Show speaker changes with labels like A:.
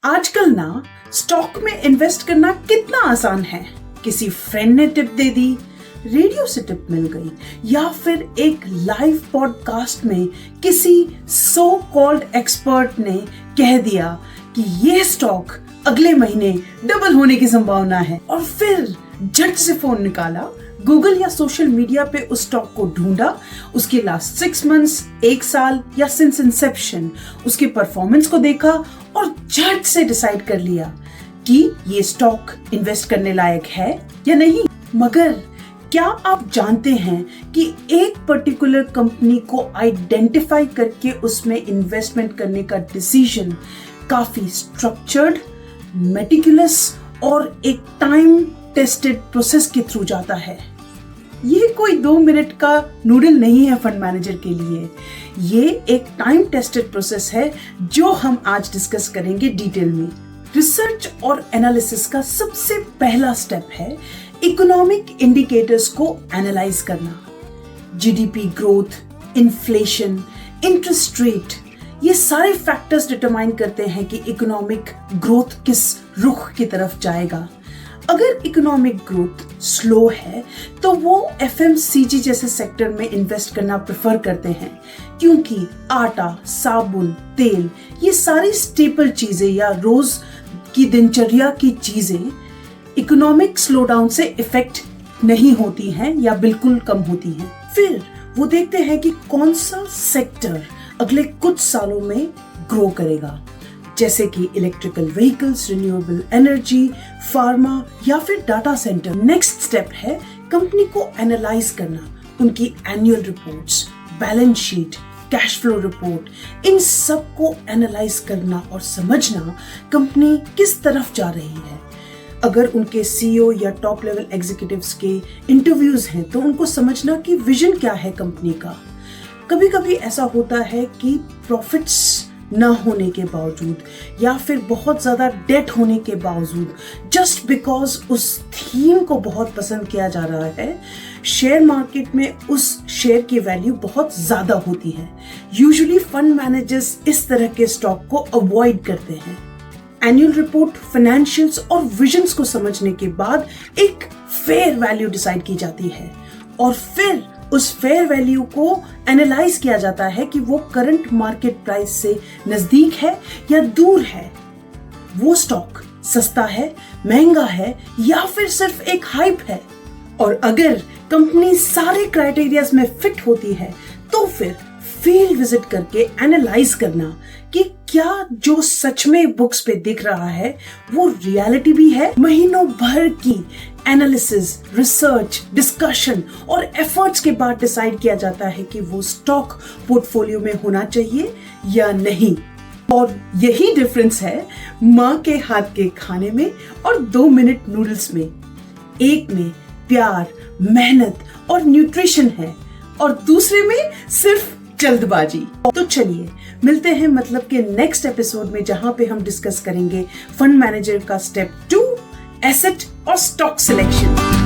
A: आजकल ना स्टॉक में इन्वेस्ट करना कितना आसान है। किसी फ्रेंड ने टिप दे दी, रेडियो से टिप मिल गई, या फिर एक लाइव पॉडकास्ट में किसी सो कॉल्ड एक्सपर्ट ने कह दिया कि ये स्टॉक अगले महीने डबल होने की संभावना है, और फिर झट से फोन निकाला, गूगल या सोशल मीडिया पे उस स्टॉक को ढूंढा, उसके लास्ट 6 मंथ्स, 1 साल या सिंस इंसेप्शन उसके परफॉर्मेंस को देखा और झट से डिसाइड कर लिया कि ये स्टॉक इन्वेस्ट करने लायक है या नहीं। मगर क्या आप जानते हैं कि एक पर्टिकुलर कंपनी को आइडेंटिफाई करके उसमें इन्वेस्टमेंट करने का डिसीजन काफी स्ट्रक्चर्ड, मेटिकुलस और एक टाइम टेस्टेड प्रोसेस के थ्रू जाता है। ये कोई 2 मिनट का नूडल नहीं है फंड मैनेजर के लिए। ये एक टाइम टेस्टेड प्रोसेस है जो हम आज डिस्कस करेंगे डिटेल में। रिसर्च और एनालिसिस का सबसे पहला स्टेप है इकोनॉमिक इंडिकेटर्स को एनालाइज करना। GDP growth, inflation, interest rate, ये सारे फैक्टर्स डिटरमाइन करते हैं कि इकोनॉमिक ग्रोथ किस रुख की तरफ जाएगा। अगर इकोनॉमिक ग्रोथ स्लो है तो वो एफएमसीजी जैसे सेक्टर में इन्वेस्ट करना प्रेफर करते हैं, क्योंकि आटा, साबुन, तेल, ये सारी स्टेपल चीजें या रोज की दिनचर्या की चीजें इकोनॉमिक स्लोडाउन से इफेक्ट नहीं होती हैं या बिल्कुल कम होती हैं। फिर वो देखते हैं कि कौन सा सेक्टर अगले कुछ सालों में ग्रो करेगा, जैसे कि electrical vehicles, renewable energy, pharma या फिर डाटा सेंटर। नेक्स्ट स्टेप है कंपनी को एनालाइज करना, उनकी annual reports, balance sheet, cash flow report, इन सब को एनालाइज करना और समझना कंपनी किस तरफ जा रही है। अगर उनके सीईओ या टॉप लेवल एग्जीक्यूटिव्स के इंटरव्यूज हैं तो उनको समझना कि विजन क्या है कंपनी का। कभी कभी ऐसा होता है कि प्रॉफिट्स न होने के बावजूद या फिर बहुत ज्यादा डेट होने के बावजूद, जस्ट बिकॉज उस थीम को बहुत पसंद किया जा रहा है, शेयर मार्केट में उस शेयर की वैल्यू बहुत ज्यादा होती है। यूजुअली फंड मैनेजर्स इस तरह के स्टॉक को अवॉइड करते हैं। एनुअल रिपोर्ट, फाइनेंशियल्स और विजन्स को समझने के बाद एक फेयर वैल्यू डिसाइड की जाती है, और फिर उस फेयर वैल्यू को एनालाइज किया जाता है कि वो करंट मार्केट प्राइस से नजदीक है या दूर है। वो स्टॉक सस्ता है, महंगा है या फिर सिर्फ एक हाइप है। और अगर कंपनी सारे क्राइटेरियाज में फिट होती है तो फिर फील्ड विजिट करके एनालाइज करना कि क्या जो सच में बुक्स पे दिख रहा है वो रियलिटी भी है। महीनों भर की एनालिसिस, रिसर्च, डिस्कशन और एफर्ट्स के बाद डिसाइड किया जाता है कि वो स्टॉक पोर्टफोलियो में होना चाहिए या नहीं। और यही डिफरेंस है माँ के हाथ के खाने में और 2 मिनट नूडल्स में। एक में प्यार, मेहनत और न्यूट्रिशन है और दूसरे में सिर्फ जल्दबाजी। तो चलिए मिलते हैं मतलब के नेक्स्ट एपिसोड में, जहां पे हम डिस्कस करेंगे फंड मैनेजर का स्टेप 2, एसेट और स्टॉक सिलेक्शन।